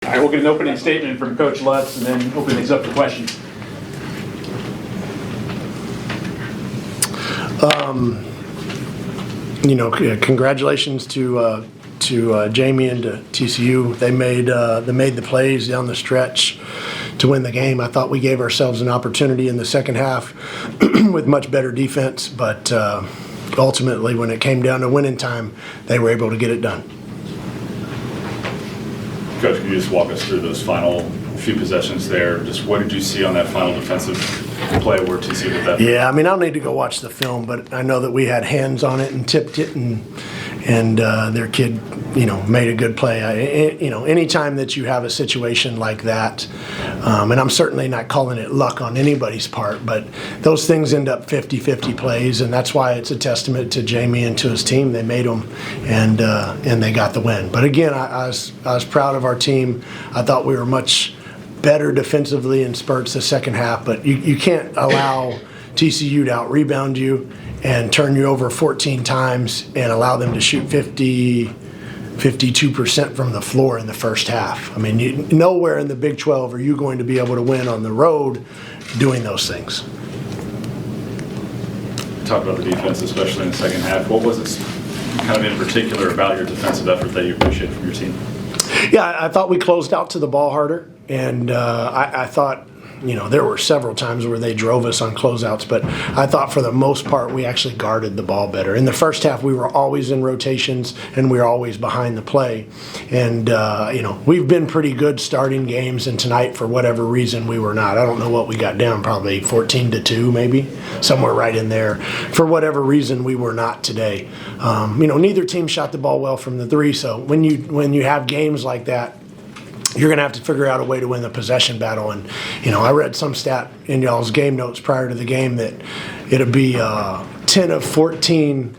All right, we'll get an opening statement from Coach Lutz and then open things up for questions. Congratulations to Jamie and to TCU. They made the plays down the stretch to win the game. I thought we gave ourselves an opportunity in the second half with much better defense, but ultimately, when it came down to winning time, they were able to get it done. Coach, can you just walk us through those final few possessions there? Just what did you see on that final defensive play where TCU did that? Yeah, I mean, I'll need to go watch the film, but I know that we had hands on it and tipped it, and their kid, made a good play. Anytime that you have a situation like that, and I'm certainly not calling it luck on anybody's part, but those things end up 50-50 plays, and that's why it's a testament to Jamie and to his team. They made them, and they got the win. But again, I was proud of our team. I thought we were much better defensively in spurts the second half, but you can't allow TCU to out-rebound you and turn you over 14 times and allow them to shoot 52% from the floor in the first half. I mean, nowhere in the Big 12 are you going to be able to win on the road doing those things. Talk about the defense, especially in the second half. What was it kind of in particular about your defensive effort that you appreciate from your team? Yeah, I thought we closed out to the ball harder, and I thought, there were several times where they drove us on closeouts, but I thought for the most part we actually guarded the ball better. In the first half, we were always in rotations, and we were always behind the play. And, we've been pretty good starting games, and tonight, for whatever reason, we were not. I don't know what we got down, probably 14-2 maybe, somewhere right in there. For whatever reason, we were not today. Neither team shot the ball well from the three, so when you have games like that, you're going to have to figure out a way to win the possession battle. And, I read some stat in y'all's game notes prior to the game that it'd be 10 of 15,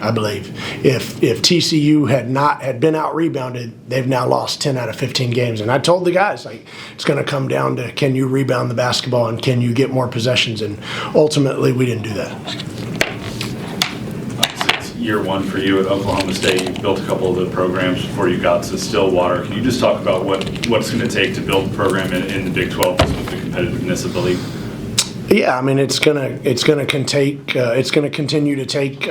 I believe. If TCU had been out-rebounded, they've now lost 10 out of 15 games. And I told the guys, it's going to come down to can you rebound the basketball and can you get more possessions? And ultimately, we didn't do that. Year one for you at Oklahoma State. You built a couple of the programs before you got to Stillwater. Can you just talk about what it's going to take to build a program in the Big 12 with the competitiveness of the league? Yeah, I mean it's going to continue to take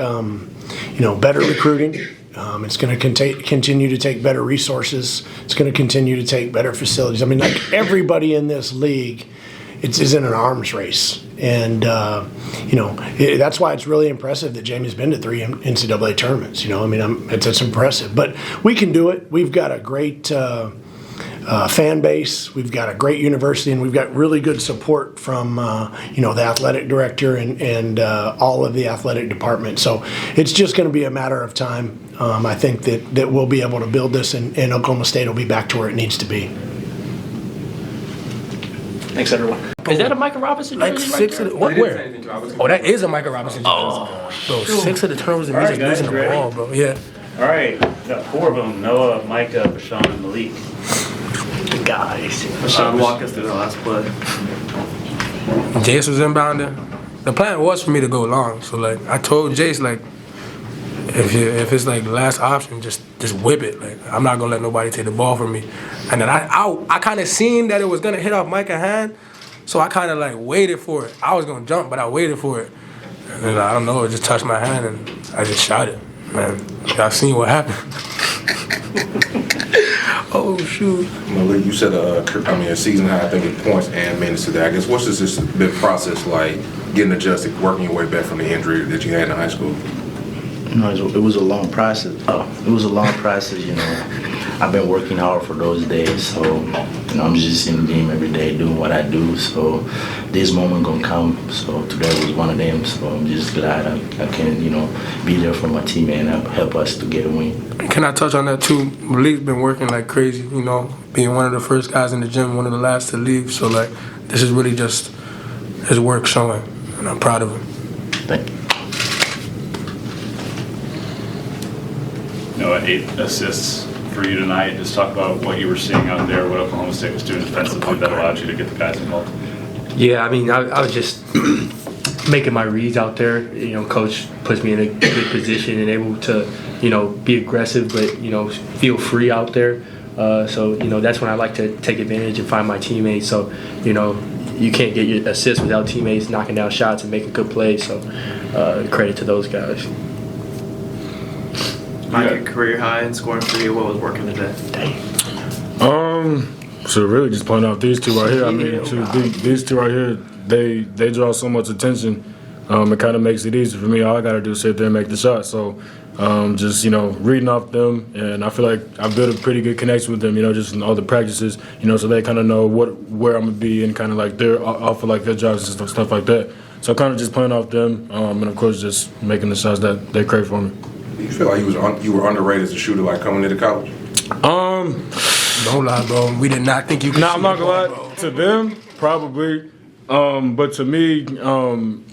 better recruiting. It's going to continue to take better resources. It's going to continue to take better facilities. I mean, like everybody in this league, is in an arms race. And, that's why it's really impressive that Jamie's been to 3 NCAA tournaments. It's impressive. But we can do it. We've got a great fan base. We've got a great university, and we've got really good support from, the athletic director and all of the athletic department. So it's just going to be a matter of time. I think that we'll be able to build this, and Oklahoma State will be back to where it needs to be. Thanks, everyone. Is that a Michael Robinson jersey? Like 6 of the where? Oh, that is a Michael Robinson jersey. Oh, bro, 6 of the turnovers and just losing the ball, bro. Yeah. All right, got 4 of them: Noah, Micah, Bashawn, and Malik. the guys. Bashawn, walk us through the last play. Jace was inbounding. The plan was for me to go long, so I told Jace if it's the last option, just whip it. I'm not gonna let nobody take the ball from me. And then I kind of seen that it was gonna hit off Micah's hand, so I kind of waited for it. I was gonna jump, but I waited for it. And then, I don't know, it just touched my hand and I just shot it. Man, y'all seen what happened? Oh shoot! Malik, you said a season high, I think, in points and minutes today. I guess what's this been process like, getting adjusted, working your way back from the injury that you had in high school? It was a long process. I've been working hard for those days, so I'm just in the game every day doing what I do. So this moment gonna come. So today was one of them. So I'm just glad I can be there for my team and help us to get a win. Can I touch on that too? Malik's been working like crazy. Being one of the first guys in the gym, one of the last to leave. So this is really just his work showing, and I'm proud of him. Thank you. 8 assists for you tonight. Just talk about what you were seeing out there, what Oklahoma State was doing defensively that allowed you to get the guys involved. Yeah, I was just making my reads out there. Coach puts me in a good position and able to, be aggressive, but feel free out there. So that's when I like to take advantage and find my teammates. So you can't get your assists without teammates knocking down shots and making good plays. So credit to those guys. Mike, a career high in scoring for you. What was working today? So really just point out these two right here. I mean, these two right here, they draw so much attention. It kind of makes it easy for me. All I got to do is sit there and make the shot. So just, reading off them, and I feel like I've built a pretty good connection with them, just in all the practices, so they kind of know where I'm going to be and kind of like off of like their jobs and stuff like that. So kind of just playing off them and, of course, just making the shots that they crave for me. Do you feel like you were underrated as a shooter, like coming into college? Don't lie, bro. We did not think you could. I'm not gonna lie. To them, probably, but to me,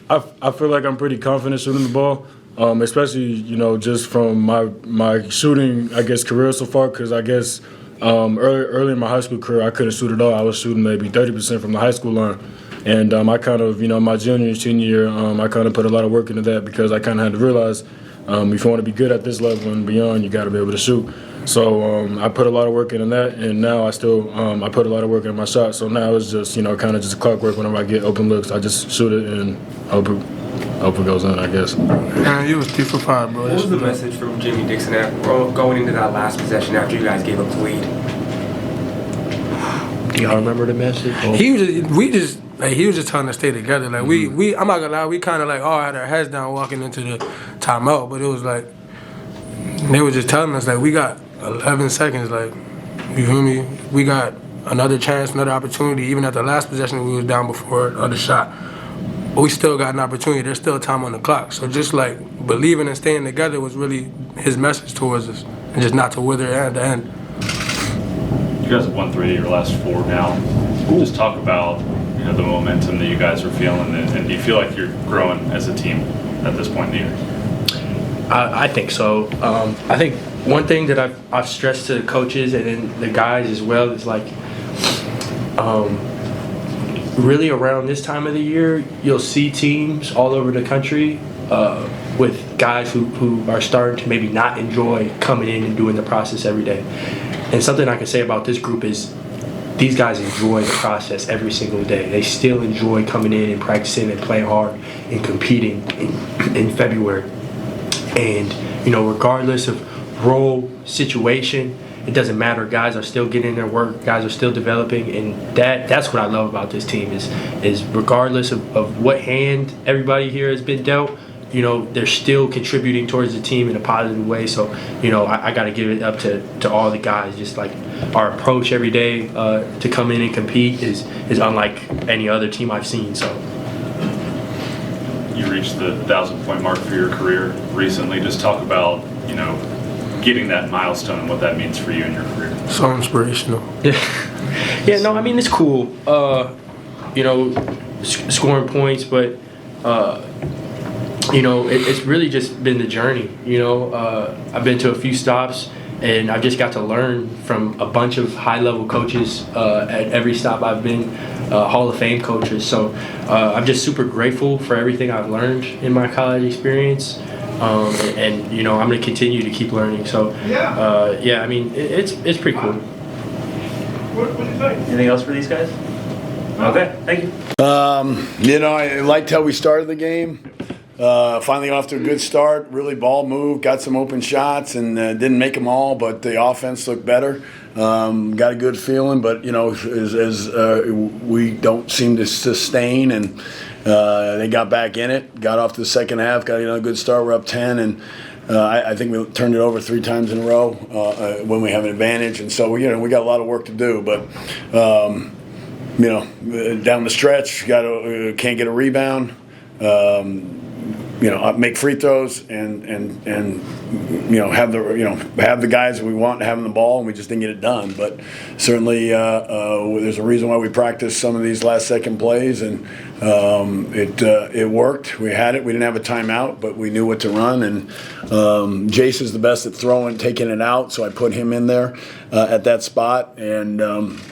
I feel like I'm pretty confident shooting the ball, especially just from my shooting, I guess, career so far. Because I guess early in my high school career, I couldn't shoot at all. I was shooting maybe 30% from the high school line. And I kind of, my junior and senior year, I kind of put a lot of work into that because I kind of had to realize if you want to be good at this level and beyond, you got to be able to shoot. So I put a lot of work into that, and now I still I put a lot of work in my shot. So now it's just kind of just clockwork. Whenever I get open looks, I just shoot it and hope it goes in, I guess. Man, you was 3 for 5, bro. What was the message from Jamie Dixon going into that last possession after you guys gave up the lead? Do y'all remember the message? He was just telling us to stay together. Like we I'm not gonna lie, we kind of like all had our heads down walking into the timeout, but it was like they were just telling us like we got 11 seconds. Like, you feel me? We got another chance, another opportunity. Even at the last possession, we was down before the shot. But we still got an opportunity. There's still time on the clock. So just like believing and staying together was really his message towards us, and just not to wither at the end. You guys have won 3 of your last 4 now. Just talk about the momentum that you guys are feeling, and do you feel like you're growing as a team at this point in the year? I think so. I think one thing that I've stressed to the coaches and then the guys as well is like really around this time of the year, you'll see teams all over the country with guys who are starting to maybe not enjoy coming in and doing the process every day. And something I can say about this group is these guys enjoy the process every single day. They still enjoy coming in and practicing and playing hard and competing in February. And, regardless of role, situation, it doesn't matter. Guys are still getting their work. Guys are still developing. And that's what I love about this team is regardless of what hand everybody here has been dealt, they're still contributing towards the team in a positive way. So, I got to give it up to all the guys. Just like our approach every day to come in and compete is unlike any other team I've seen. So. You reached the 1,000-point mark for your career recently. Just talk about, getting that milestone and what that means for you in your career. So inspirational. Yeah, no, I mean, it's cool, scoring points, but, it's really just been the journey. I've been to a few stops, and I've just got to learn from a bunch of high-level coaches at every stop I've been, Hall of Fame coaches. So I'm just super grateful for everything I've learned in my college experience. And I'm going to continue to keep learning. So, I mean, it's pretty cool. What do you think? Anything else for these guys? Okay, thank you. I liked how we started the game. Finally got off to a good start. Really ball moved, got some open shots, and didn't make them all, but the offense looked better. Got a good feeling, but as we don't seem to sustain, and they got back in it. Got off to the second half, got a good start. We're up 10, and I think we turned it over 3 times in a row when we have an advantage, and so we got a lot of work to do, but. Down the stretch, can't get a rebound. Make free throws and have the guys that we want having the ball, and we just didn't get it done. But certainly, there's a reason why we practice some of these last second plays, and it worked. We had it. We didn't have a timeout, but we knew what to run. And Jace is the best at throwing, taking it out, so I put him in there at that spot, and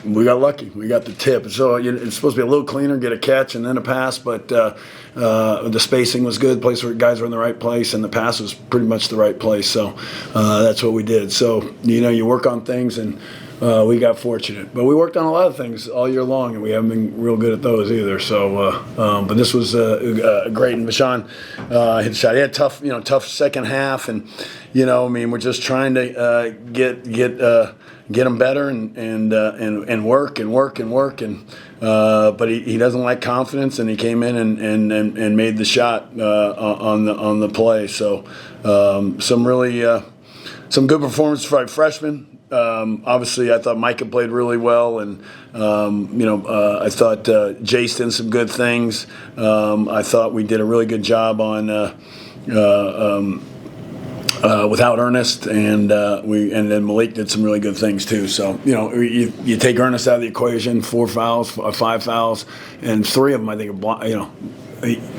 we got lucky. We got the tip. So it's supposed to be a little cleaner, get a catch and then a pass, but the spacing was good. Place where guys were in the right place, and the pass was pretty much the right place. So that's what we did. So you work on things, and we got fortunate. But we worked on a lot of things all year long, and we haven't been real good at those either. So, but this was great. And Bashan hit the shot. He had tough second half, and we're just trying to get him better and work. But he doesn't like confidence, and he came in and made the shot on the play. So some good performance for our freshmen. Obviously, I thought Micah played really well, and I thought Jace did some good things. I thought we did a really good job on without Ernest, and then Malik did some really good things too. So you take Ernest out of the equation, 4 fouls, 5 fouls, and 3 of them I think are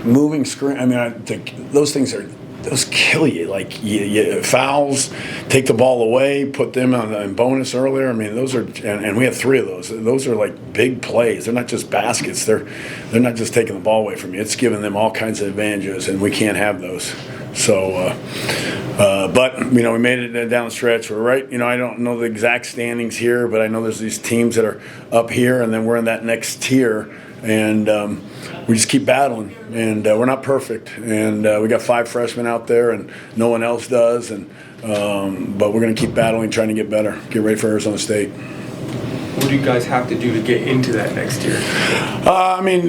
moving screen. I think those things those kill you. Like you fouls, take the ball away, put them on bonus earlier. Those are, and we had 3 of those. Those are like big plays. They're not just baskets. They're not just taking the ball away from you. It's giving them all kinds of advantages, and we can't have those. So, but we made it down the stretch. We're right. I don't know the exact standings here, but I know there's these teams that are up here, and then we're in that next tier, and we just keep battling. And we're not perfect, and we got 5 freshmen out there, and no one else does. And but we're going to keep battling, trying to get better, get ready for Arizona State. What do you guys have to do to get into that next year?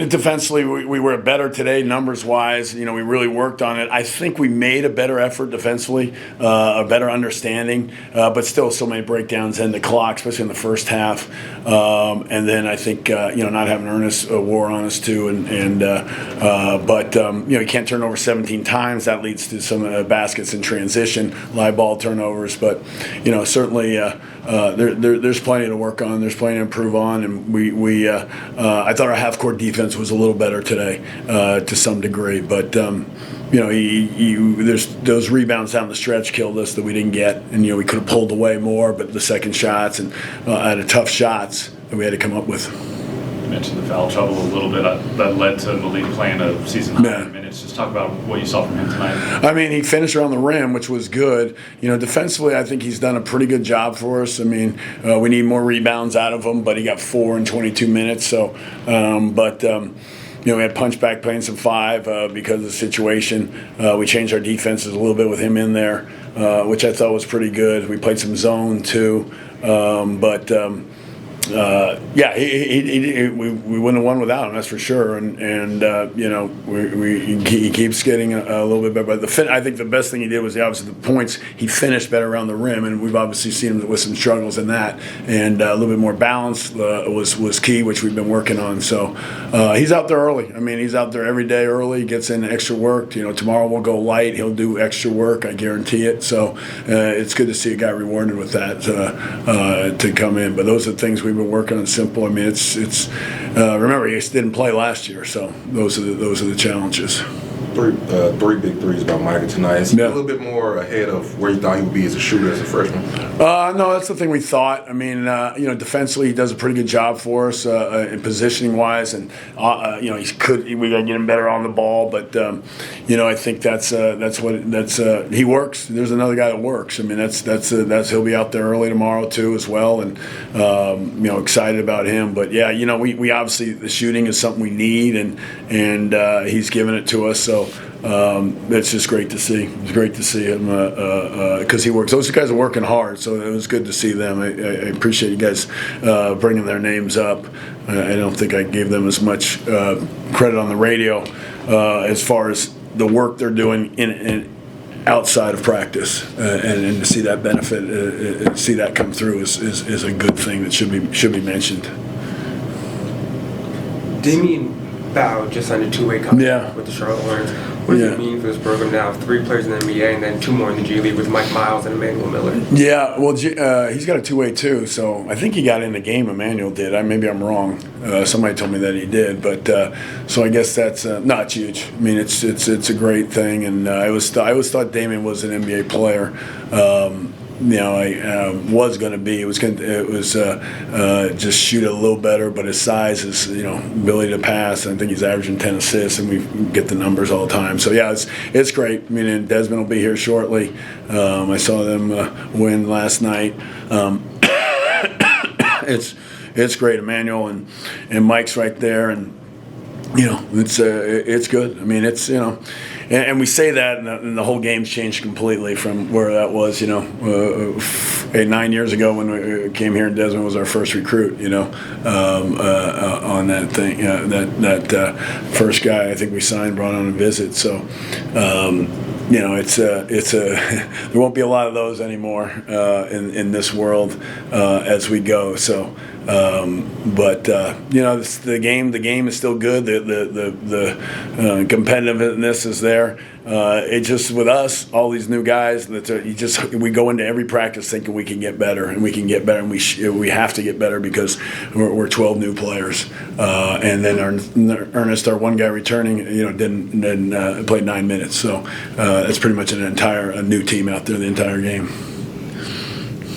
Defensively, we were better today, numbers-wise. We really worked on it. I think we made a better effort defensively, a better understanding, but still so many breakdowns in the clock, especially in the first half. And then I think, not having Ernest wore on us too. But you can't turn over 17 times. That leads to some baskets in transition, live ball turnovers. But, certainly there's plenty to work on. There's plenty to improve on. And I thought our half-court defense was a little better today to some degree. But, there's those rebounds down the stretch killed us that we didn't get. And, we could have pulled away more, but the second shots and had tough shots that we had to come up with. You mentioned the foul trouble a little bit. That led to Malik playing a season high in minutes. Just talk about what you saw from him tonight. He finished around the rim, which was good. Defensively, I think he's done a pretty good job for us. We need more rebounds out of him, but he got 4 in 22 minutes. So, we had punchback playing some 5 because of the situation. We changed our defenses a little bit with him in there, which I thought was pretty good. We played some zone too, we wouldn't have won without him, that's for sure. He keeps getting a little bit better. But I think the best thing he did was obviously the points. He finished better around the rim, and we've obviously seen him with some struggles in that. And a little bit more balance was key, which we've been working on. So he's out there early. He's out there every day early. Gets in extra work. Tomorrow we'll go light. He'll do extra work. I guarantee it. So it's good to see a guy rewarded with that to come in. But those are the things we've been working on. Simple. It's remember he didn't play last year, so those are the challenges. 3 big threes by Micah tonight. Is he a little bit more ahead of where you thought he would be as a shooter as a freshman? No, that's the thing we thought. Defensively he does a pretty good job for us in positioning wise, and we got to get him better on the ball. But I think that's he works. There's another guy that works. That's he'll be out there early tomorrow too as well, and excited about him. But we obviously the shooting is something we need, and he's giving it to us. So it's just great to see. It's great to see him because he works. Those guys are working hard, so it was good to see them. I appreciate you guys bringing their names up. I don't think I gave them as much credit on the radio as far as the work they're doing in outside of practice, and to see that benefit, see that come through is a good thing that should be mentioned. Damien Bow just signed a 2-way contract with the Charlotte Hornets. What What does Yeah. it mean for this program now? 3 players in the NBA and then 2 more in the G League with Mike Miles and Emmanuel Miller. Yeah, well, he's got a two-way too, so I think he got in the game. Emmanuel did. Maybe I'm wrong. Somebody told me that he did, but so I guess that's not huge. I mean, it's a great thing, and I always thought Damian was an NBA player. I was going to be. It was just shoot a little better, but his size is, ability to pass. I think he's averaging 10 assists, and we get the numbers all the time. So yeah, it's great. I mean, and Desmond will be here shortly. I saw them win last night. It's great. Emmanuel and Mike's right there, and it's good. I mean, and we say that, and the whole game's changed completely from where that was, 9 years ago when we came here, and Desmond was our first recruit, on that thing. That first guy I think we signed, brought on a visit. So, there won't be a lot of those anymore in this world as we go. So. The game is still good. The competitiveness is there. It just with us, all these new guys, we go into every practice thinking we can get better, and we can get better, and we have to get better because we're 12 new players. And then Ernest, our one guy returning, didn't play 9 minutes. So that's pretty much a new team out there the entire game.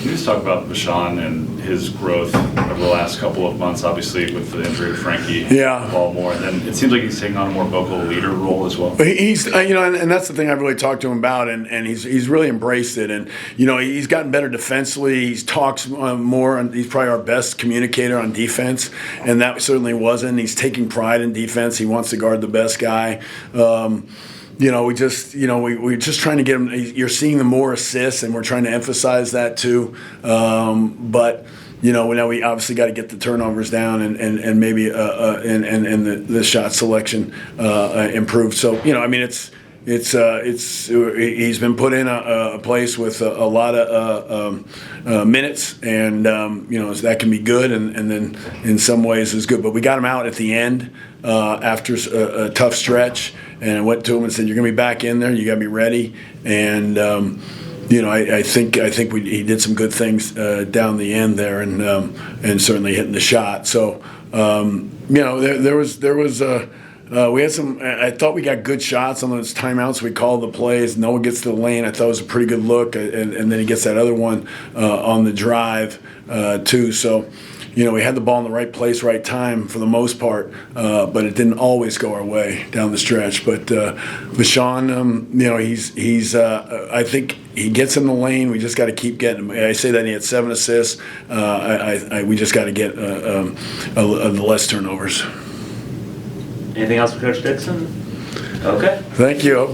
Can you just talk about Bashan and his growth over the last couple of months, obviously with the injury to Frankie, Baltimore, and then it seems like he's taking on a more vocal leader role as well. He's, and that's the thing I've really talked to him about, and he's really embraced it, and he's gotten better defensively. He talks more, and he's probably our best communicator on defense, and that certainly wasn't. He's taking pride in defense. He wants to guard the best guy. We're just trying to get him. You're seeing the more assists, and we're trying to emphasize that too. But now we obviously got to get the turnovers down, and maybe the shot selection improved. So he's been put in a place with a lot of minutes, and that can be good, and then in some ways is good. But we got him out at the end after a tough stretch, and I went to him and said, "You're going to be back in there. You got to be ready." And I think he did some good things down the end there, and certainly hitting the shot. So there was. We had some. I thought we got good shots on those timeouts. We called the plays. Noah gets to the lane. I thought it was a pretty good look, and then he gets that other one on the drive too. So, we had the ball in the right place, right time for the most part, but it didn't always go our way down the stretch. But Bashan, he's. I think he gets in the lane. We just got to keep getting him. I say that he had 7 assists. We just got to get less turnovers. Anything else for Coach Dixon? Okay. Thank you.